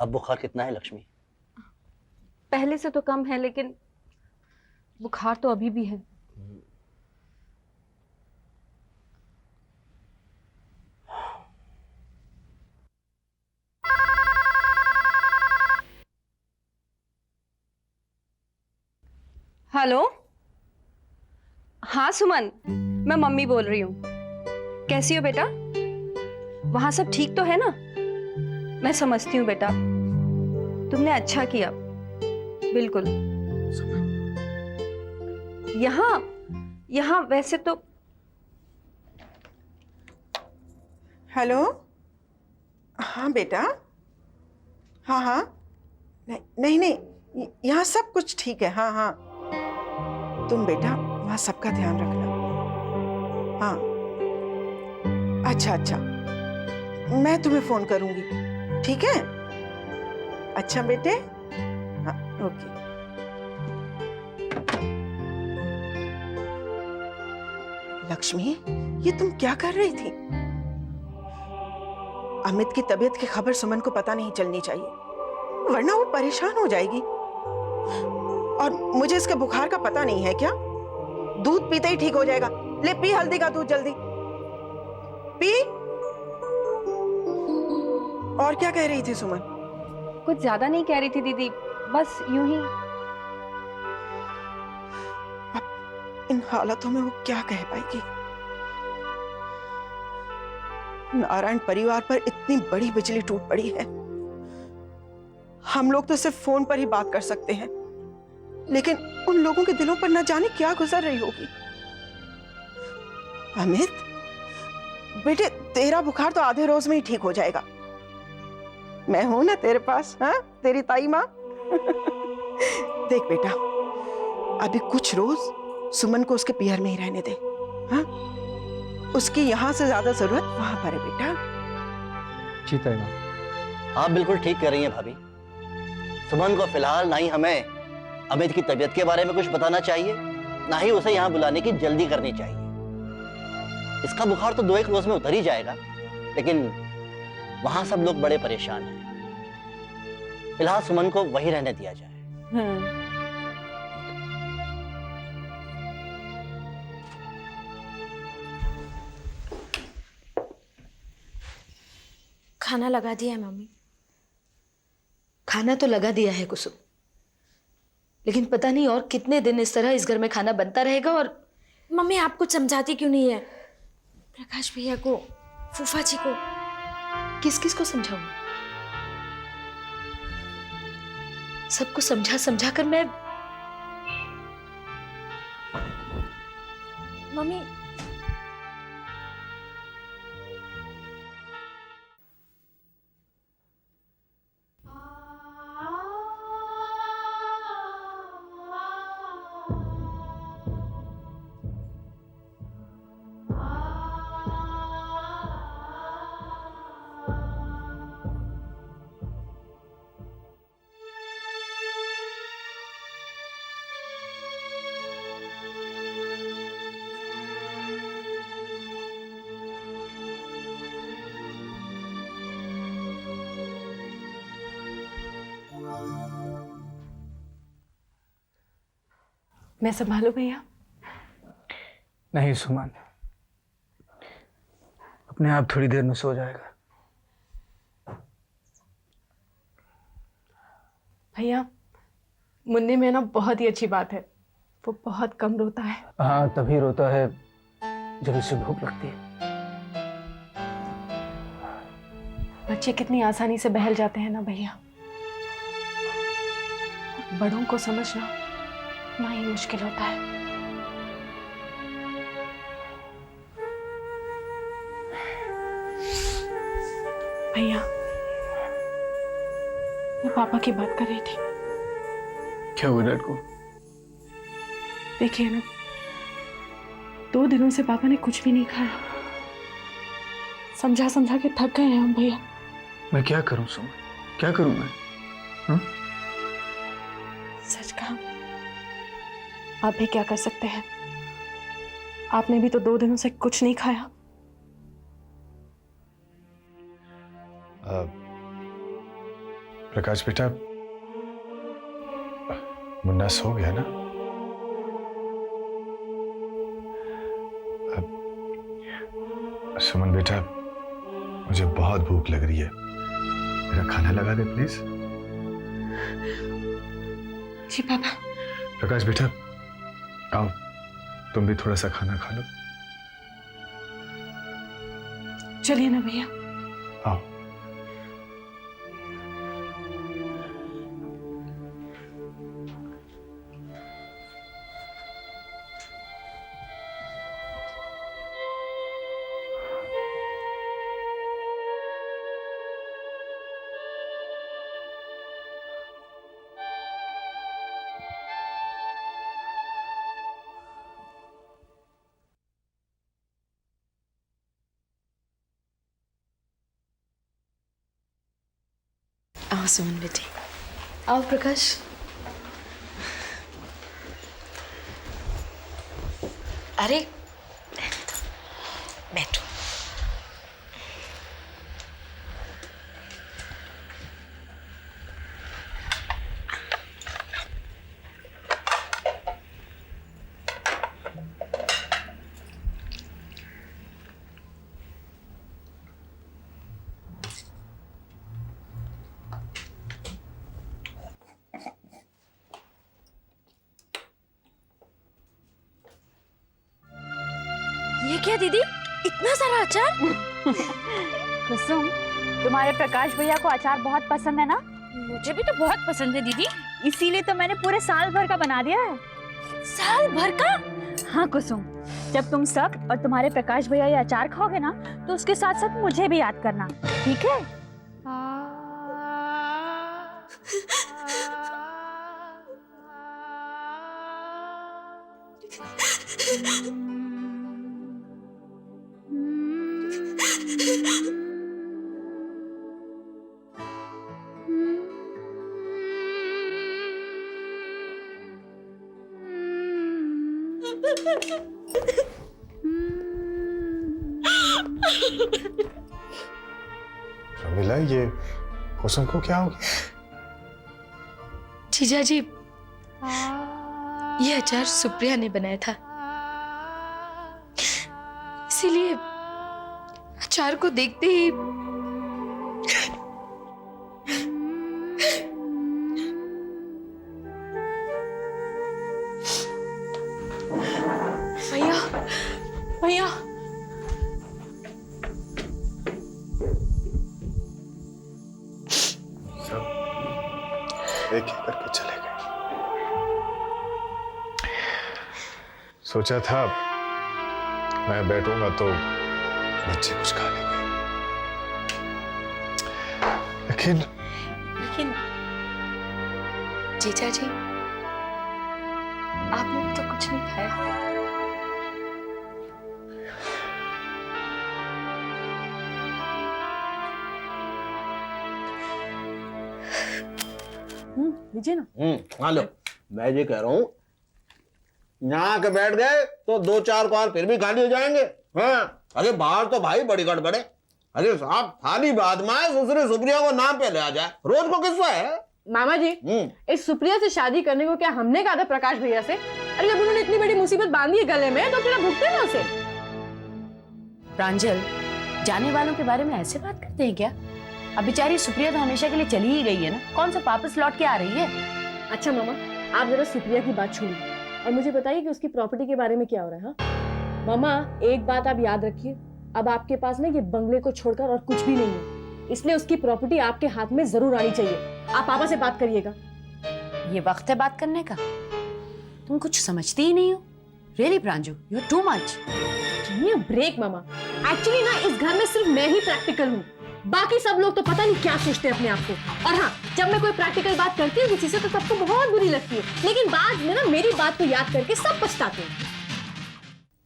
अब बुखार कितना है लक्ष्मी? पहले से तो कम है, लेकिन बुखार तो अभी भी है। हेलो। हाँ सुमन, मैं मम्मी बोल रही हूँ। कैसी हो बेटा? वहां सब ठीक तो है ना? मैं समझती हूँ बेटा, तुमने अच्छा किया। बिल्कुल। यहाँ यहाँ वैसे तो। हेलो। हाँ बेटा। हाँ हाँ। नहीं नहीं नहीं, यहाँ सब कुछ ठीक है। हाँ हाँ। तुम बेटा वहाँ सबका ध्यान रखना। हाँ। अच्छा अच्छा, मैं तुम्हें फोन करूंगी, ठीक है? अच्छा बेटे। हाँ। ओके। लक्ष्मी, ये तुम क्या कर रही थी? अमित की तबीयत की खबर सुमन को पता नहीं चलनी चाहिए, वरना वो परेशान हो जाएगी। और मुझे इसके बुखार का पता नहीं है क्या? दूध पीते ही ठीक हो जाएगा। ले पी हल्दी का दूध, जल्दी पी। और क्या कह रही थी सुमन? कुछ ज्यादा नहीं कह रही थी दीदी, बस यूं ही। अब इन हालातों में वो क्या कह पाएगी? नारायण परिवार पर इतनी बड़ी बिजली टूट पड़ी है। हम लोग तो सिर्फ फोन पर ही बात कर सकते हैं, लेकिन उन लोगों के दिलों पर न जाने क्या गुजर रही होगी। अमित बेटे, तेरा बुखार तो आधे रोज में ही ठीक हो जाएगा। मैं हूं ना तेरे पास, हाँ, तेरी ताई माँ। देख बेटा, अभी कुछ रोज सुमन को उसके पियर में ही रहने दे। हाँ, उसकी यहां से ज्यादा जरूरत वहां पर है बेटा। जी ताई माँ। आप बिल्कुल ठीक कर रही हैं भाभी। सुमन को फिलहाल ना ही हमें अमित की तबीयत के बारे में कुछ बताना चाहिए, ना ही उसे यहाँ बुलाने की जल्दी करनी चाहिए। इसका बुखार तो 2-1 रोज में उतर ही जाएगा, लेकिन वहां सब लोग बड़े परेशान हैं। फिलहाल सुमन को वहीं रहने दिया जाए। खाना लगा दिया है मम्मी। खाना तो लगा दिया है कुसुम, लेकिन पता नहीं और कितने दिन इस तरह इस घर में खाना बनता रहेगा। और मम्मी आप कुछ समझाती क्यों नहीं है? प्रकाश भैया को, फूफा जी को। किस किस को समझाऊं? सबको समझा समझा कर मैं। मम्मी मैं संभालू भैया? नहीं सुमन, अपने आप थोड़ी देर में सो जाएगा। भैया, मुन्नी में ना बहुत ही अच्छी बात है, वो बहुत कम रोता है। हाँ, तभी रोता है जब उसे भूख लगती है। बच्चे कितनी आसानी से बहल जाते हैं ना भैया। बड़ों को समझना ना ही मुश्किल होता है। भैया, मैं पापा की बात कर रही थी। क्या हुआ डैड को? देखिए ना, 2 दिनों से पापा ने कुछ भी नहीं खाया। समझा समझा के थक गए हैं हम भैया। मैं क्या करूं सुमन, क्या करूं मैं? हाँ? सच कहा, आप भी क्या कर सकते हैं? आपने भी तो 2 दिनों से कुछ नहीं खाया। प्रकाश बेटा, मुन्ना सो गया ना? सुमन बेटा, मुझे बहुत भूख लग रही है, मेरा खाना लगा दे प्लीज। जी पापा। प्रकाश बेटा, आओ तुम भी थोड़ा सा खाना खा लो। चलिए ना भैया। आओ। आओ सुमन बेटी। आओ प्रकाश। अरे रहने दो, बैठो। ये क्या दीदी, इतना सारा अचार? कुसुम, तुम्हारे प्रकाश भैया को अचार बहुत पसंद है ना? मुझे भी तो बहुत पसंद है दीदी। इसीलिए तो मैंने पूरे साल भर का बना दिया है। साल भर का? हाँ कुसुम, जब तुम सब और तुम्हारे प्रकाश भैया ये अचार खाओगे ना, तो उसके साथ साथ मुझे भी याद करना, ठीक है? रमीला, ये कुसुम को क्या हो गया? जीजा जी, ये अचार सुप्रिया ने बनाया था, इसीलिए अचार को देखते ही भैया, भैया, सब एक एक करके चले गए। सोचा था मैं बैठूंगा तो बच्चे कुछ खा लेंगे, लेकिन जीजा जी, आपने भी तो कुछ नहीं खाया। लीजिए ना। हाँ लो, मैं ये कह रहा हूँ, यहाँ के बैठ गए तो 2-4 बार फिर भी खाली हो जाएंगे। हाँ, अरे बाहर तो भाई बड़ी गड़बड़ है। अरे साहब, थाली बाद में दूसरे सुप्रिया को नाम पे ले आ जाए, रोज को किस्सा है। मामा जी, इस सुप्रिया से शादी करने को क्या हमने कहा था प्रकाश भैया से? अरे जब उन्होंने इतनी बड़ी मुसीबत बांधी है गले में, तो फिर आप भुगते ना उसे। प्रांजल, जाने वालों के बारे में ऐसे बात करते हैं क्या? अब बेचारी सुप्रिया तो हमेशा के लिए चली ही गई है ना, कौन सा वापस लौट के आ रही है? अच्छा मामा, आप जरा सुप्रिया की बात छोड़िए और मुझे बताइए कि उसकी प्रॉपर्टी के बारे में क्या हो रहा है। हाँ? मामा, एक बात आप याद रखिए, अब आपके पास ना ये बंगले को छोड़कर और कुछ भी नहीं है, इसलिए उसकी प्रॉपर्टी आपके हाथ में जरूर आनी चाहिए। आप पापा से बात करिएगा। ये वक्त है बात करने का? तुम कुछ समझती ही नहीं हो। Really Pranju, you are too much. Break मामा, एक्चुअली ना इस घर में सिर्फ मैं ही प्रैक्टिकल हूँ, बाकी सब लोग तो पता नहीं क्या सोचते हैं अपने आप को। और हाँ, जब मैं कोई प्रैक्टिकल बात करती हूँ किसी से तो सबको बहुत बुरी लगती है, लेकिन बाद में ना मेरी बात को याद करके सब पछताते हैं।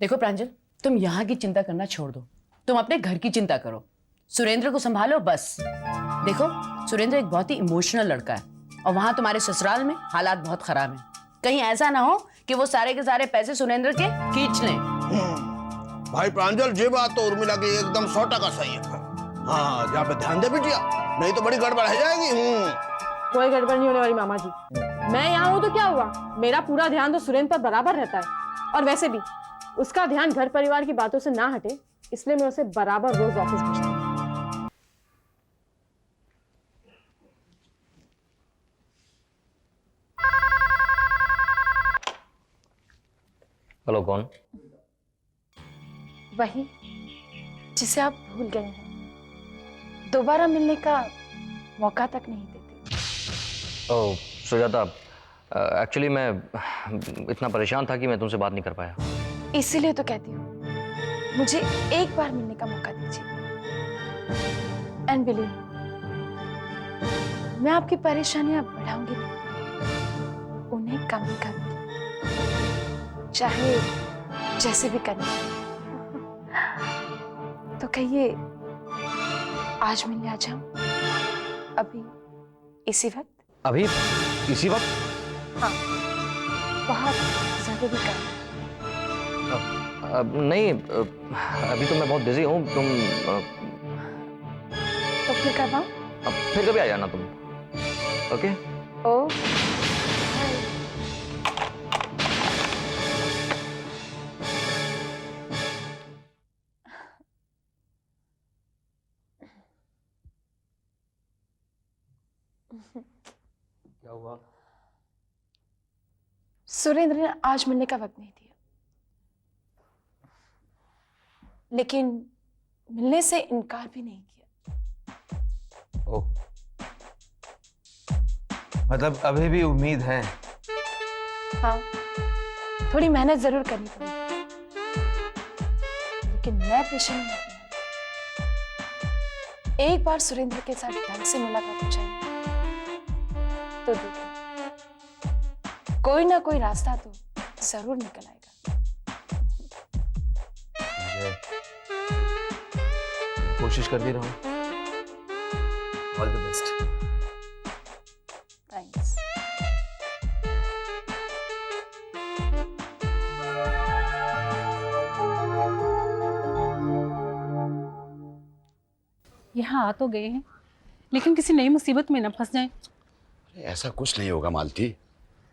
देखो प्रांजल, तुम यहाँ की चिंता करना छोड़ दो, तुम अपने घर की चिंता करो। सुरेंद्र को संभालो बस। देखो, सुरेंद्र एक बहुत ही इमोशनल लड़का है और वहां तुम्हारे ससुराल में हालात बहुत खराब हैं। कहीं ऐसा ना हो कि वो सारे के सारे पैसे सुरेंद्र के खींच लें। भाई प्रांजल, ये बात तो उर्मिला की एकदम 100% सही है। हाँ, यहाँ पे ध्यान दे बिटिया, नहीं तो बड़ी गड़बड़ है जाएगी। कोई गड़बड़ नहीं होने वाली मामा जी। मैं यहाँ हूँ तो क्या हुआ, मेरा पूरा ध्यान तो सुरेंद्र पर बराबर रहता है। और वैसे भी उसका ध्यान घर परिवार की बातों से ना हटे, इसलिए मैं उसे बराबर रोज ऑफिस भेजती हूँ। हेलो, कौन? वही जिसे आप भूल गए हैं, दोबारा मिलने का मौका तक नहीं देते। ओह सुजाता, एक्चुअली मैं इतना परेशान था कि मैं तुमसे बात नहीं कर पाया। इसीलिए तो कहती हूँ, मुझे एक बार मिलने का मौका दीजिए। एंड बिलीव, मैं आपकी परेशानियां बढ़ाऊंगी नहीं, उन्हें कम ही करूंगी, चाहे जैसे भी करना। तो कहिए, आज मिलने आ जाऊं? अभी इसी वक्त? अभी इसी वक्त? हाँ, बहुत जरूरी काम। नहीं, अभी तो मैं बहुत बिजी हूँ। तुम तो फिर कब आऊं? फिर कभी आ जाना तुम। ओके? ओ क्या हुआ? सुरेंद्र ने आज मिलने का वक्त नहीं दिया, लेकिन मिलने से इनकार भी नहीं किया। ओह, मतलब अभी भी उम्मीद है? हाँ, थोड़ी मेहनत जरूर करनी पड़ेगी, लेकिन मैं पीछे नहीं हटने वाली। एक बार सुरेंद्र के साथ ढंग से मुलाकात हो जाए तो देखो, कोई ना कोई रास्ता तो जरूर निकल आएगा। कोशिश करती रहूं। All the best. थैंक्स। यहाँ आ तो गए हैं, लेकिन किसी नई मुसीबत में न फंस जाएं। ऐसा कुछ नहीं होगा मालती,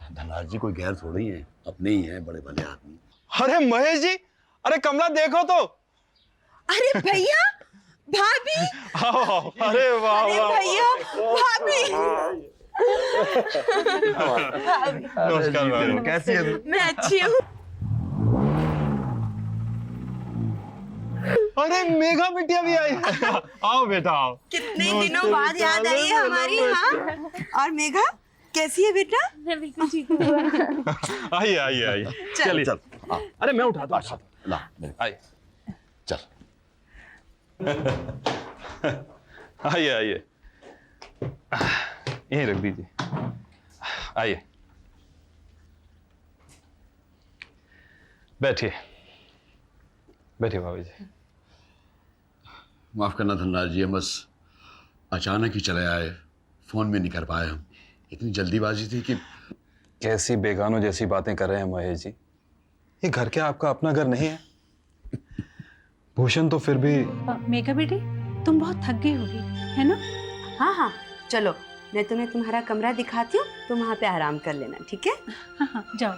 धनराज जी कोई गैर थोड़ी है, अपने ही हैं बड़े भले आदमी। अरे महेश जी, अरे कमला देखो तो। अरे भैया, भाभी। आओ, अरे वाह वाह भैया, भाभी। नमस्कार भाभी, कैसी है तू? मैं अच्छी हूँ। अरे मेघा बिटिया भी आई है। आओ बेटा आओ। कितने दिनों बाद याद आई है हमारी। हाँ, और मेघा कैसी है बेटा? मैं बिल्कुल ठीक हूँ। आइए आइए आइए, चलिए। चल, आ, अरे मैं उठाता हूँ। ला, आइए चल। आइए आइए, यहीं रख दीजिए। आइए, बैठिए बैठिए भाभी जी। माफ करना धनराज जी, हम बस अचानक ही चले आए, फोन में नहीं कर पाए हम। इतनी जल्दीबाजी थी कि। कैसी बेगानों जैसी बातें कर रहे हैं महेश जी, ये घर क्या आपका अपना घर नहीं है? भूषण तो फिर भी। मेघा बेटी, तुम बहुत थक गई होगी, है ना? हाँ हाँ, चलो मैं तुम्हें तुम्हारा कमरा दिखाती हूँ, तुम वहाँ पे आराम कर लेना, ठीक है? हाँ हाँ, जाओ।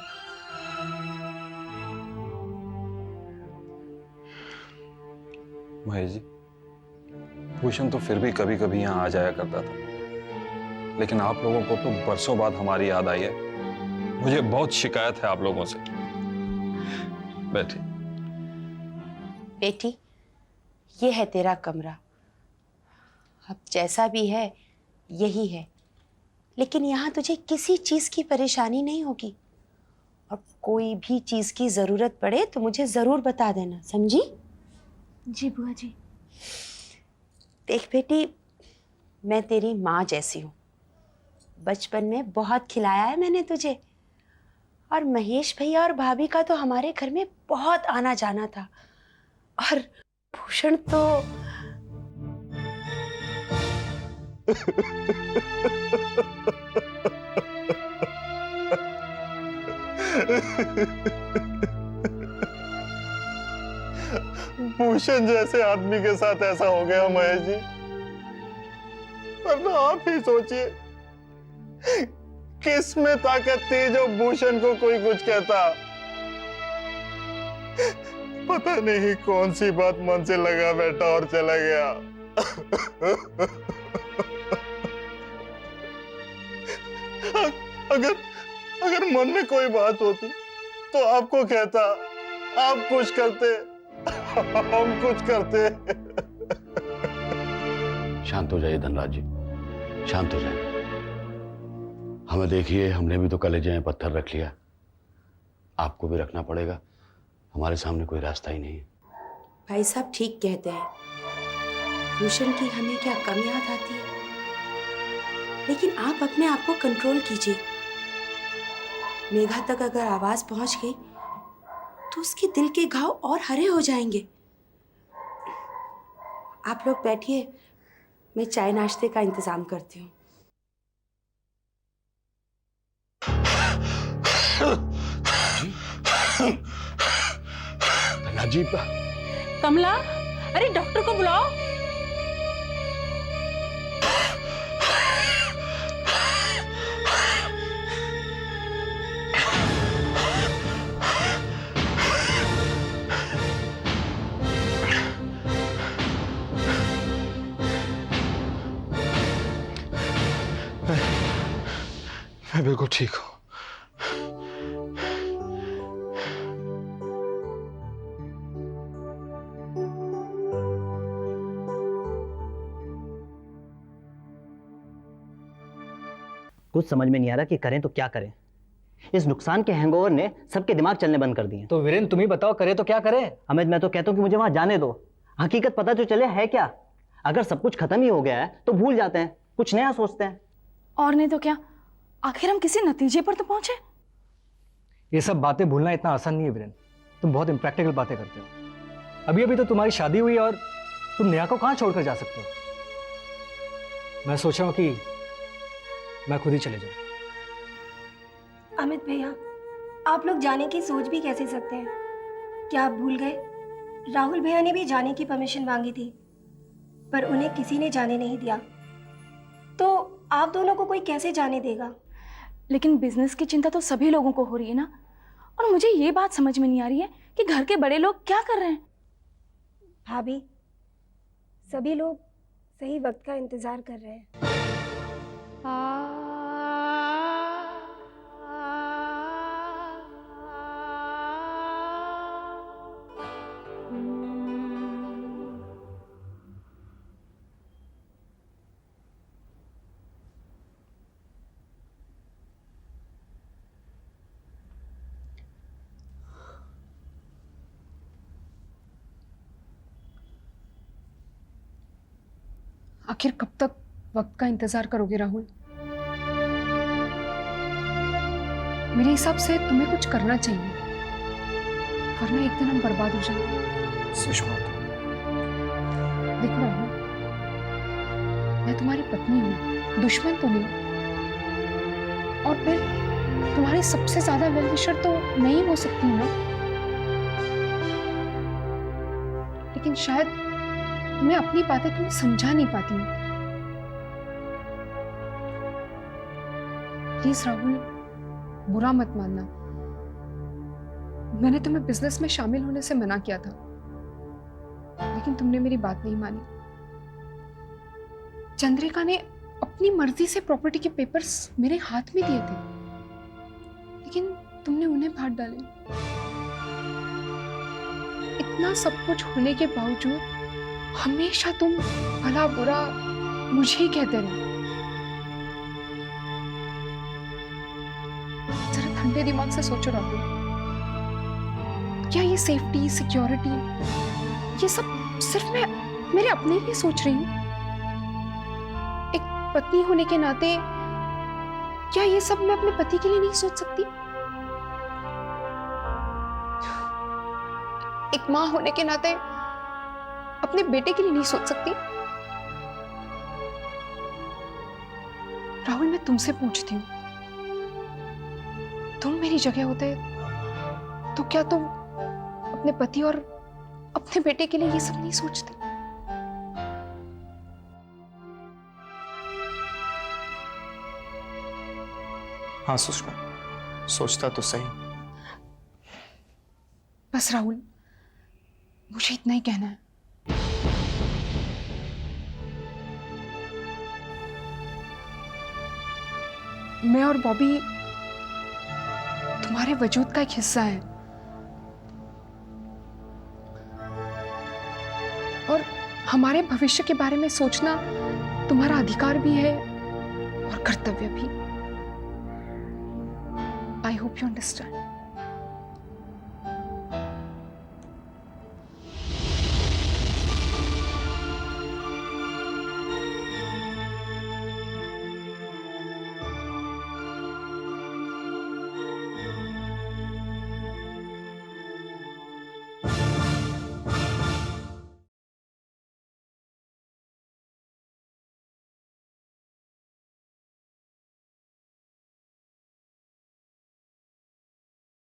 महेश जी, भूषण तो फिर भी कभी कभी यहाँ आ जाया करता था, लेकिन आप लोगों को तो बरसों बाद हमारी याद आई है। मुझे बहुत शिकायत है आप लोगों से। बैठिए। बेटी, ये है तेरा कमरा, अब जैसा भी है यही है, लेकिन यहाँ तुझे किसी चीज की परेशानी नहीं होगी, और कोई भी चीज की जरूरत पड़े तो मुझे जरूर बता देना, समझी? जी बुआ जी। देख बेटी, मैं तेरी माँ जैसी हूँ, बचपन में बहुत खिलाया है मैंने तुझे, और महेश भैया और भाभी का तो हमारे घर में बहुत आना जाना था, और भूषण तो भूषण जैसे आदमी के साथ ऐसा हो गया महेश जी, वरना आप ही सोचिए, किस में ताकत थी जो भूषण को कोई कुछ कहता? पता नहीं कौन सी बात मन से लगा बैठा और चला गया। अगर मन में कोई बात होती तो आपको कहता, आप कुछ करते, हम कुछ करते। शांत हो जाइए धनराज जी, शांत हो जाइए। हमें देखिए, हमने भी तो कलेजे में पत्थर रख लिया, आपको भी रखना पड़ेगा। हमारे सामने कोई रास्ता ही नहीं है। भाई साहब ठीक कहते हैं, भूषण की हमें क्या कम याद आती है, लेकिन आप अपने आप को कंट्रोल कीजिए। मेघा तक अगर आवाज पहुंच गई तो उसके दिल के घाव और हरे हो जाएंगे। आप लोग बैठिए, मैं चाय नाश्ते का इंतजाम करती हूँ। जी, कमला, अरे डॉक्टर को बुलाओ। मैं बिल्कुल ठीक हूँ। कुछ समझ में नहीं आ रहा कि करें तो क्या करें। इस नुकसान के हैंगओवर ने सबके दिमाग चलने बंद कर दिए। तो वीरेन तुम ही बताओ, करें तो क्या करें? अमित, मैं तो कहता हूँ कि मुझे वहां जाने दो, हकीकत पता तो चले है क्या। अगर सब कुछ खत्म ही हो गया है तो भूल जाते हैं, कुछ नया सोचते हैं। और नहीं तो क्या, आखिर हम किसी नतीजे पर तो पहुंचे। ये सब बातें भूलना इतना आसान नहीं है वीरेन, तुम बहुत इम्प्रैक्टिकल बातें करते हो। अभी अभी तो तुम्हारी शादी हुई और तुम नेहा को कहाँ छोड़कर जा सकते हो? मैं सोच रहा हूँ कि मैं खुद ही चले जाऊँ। अमित भैया, आप लोग जाने की सोच भी कैसे सकते हैं? क्या आप भूल गए, राहुल भैया ने भी जाने की परमिशन मांगी थी, पर उन्हें किसी ने जाने नहीं दिया। तो आप दोनों को कोई कैसे जाने देगा? लेकिन बिजनेस की चिंता तो सभी लोगों को हो रही है ना, और मुझे ये बात समझ में नहीं आ रही है कि घर के बड़े लोग क्या कर रहे हैं। भाभी, सभी लोग सही वक्त का इंतजार कर रहे हैं। आखिर कब तक वक्त का इंतजार करोगे राहुल? मेरे हिसाब से तुम्हें कुछ करना चाहिए, वरना एक दिन हम बर्बाद हो जाएंगे। सुषमा, देखो राहुल, मैं तुम्हारी पत्नी हूँ, दुश्मन तो नहीं। और फिर तुम्हारी सबसे ज्यादा वेल विशर तो मैं ही हो सकती हूँ ना। लेकिन शायद मैं अपनी बातें तुम्हें समझा नहीं पाती हूँ। प्लीज राहुल, बुरा मत मानना। मैंने तुम्हें बिजनेस में शामिल होने से मना किया था, लेकिन तुमने मेरी बात नहीं मानी। चंद्रिका ने अपनी मर्जी से प्रॉपर्टी के पेपर्स मेरे हाथ में दिए थे, लेकिन तुमने उन्हें फाड़ डाले। इतना सब कुछ होने के बावजूद हमेशा तुम भला बुरा मुझे ही कहते रहे। जरा ठंडे दिमाग से सोचो राहुल, क्या ये सेफ्टी, सिक्योरिटी, ये सब सिर्फ मैं मेरे अपने लिए सोच रही हूँ? एक पत्नी होने के नाते क्या ये सब मैं अपने पति के लिए नहीं सोच सकती? एक माँ होने के नाते अपने बेटे के लिए नहीं सोच सकती? राहुल, मैं तुमसे पूछती हूँ, तुम मेरी जगह होते तो क्या तुम अपने पति और अपने बेटे के लिए ये सब नहीं सोचते? हाँ सुषमा, सोचता तो सही। बस राहुल, मुझे इतना ही कहना है। मैं और बॉबी तुम्हारे वजूद का एक हिस्सा है और हमारे भविष्य के बारे में सोचना तुम्हारा अधिकार भी है और कर्तव्य भी। I hope you understand.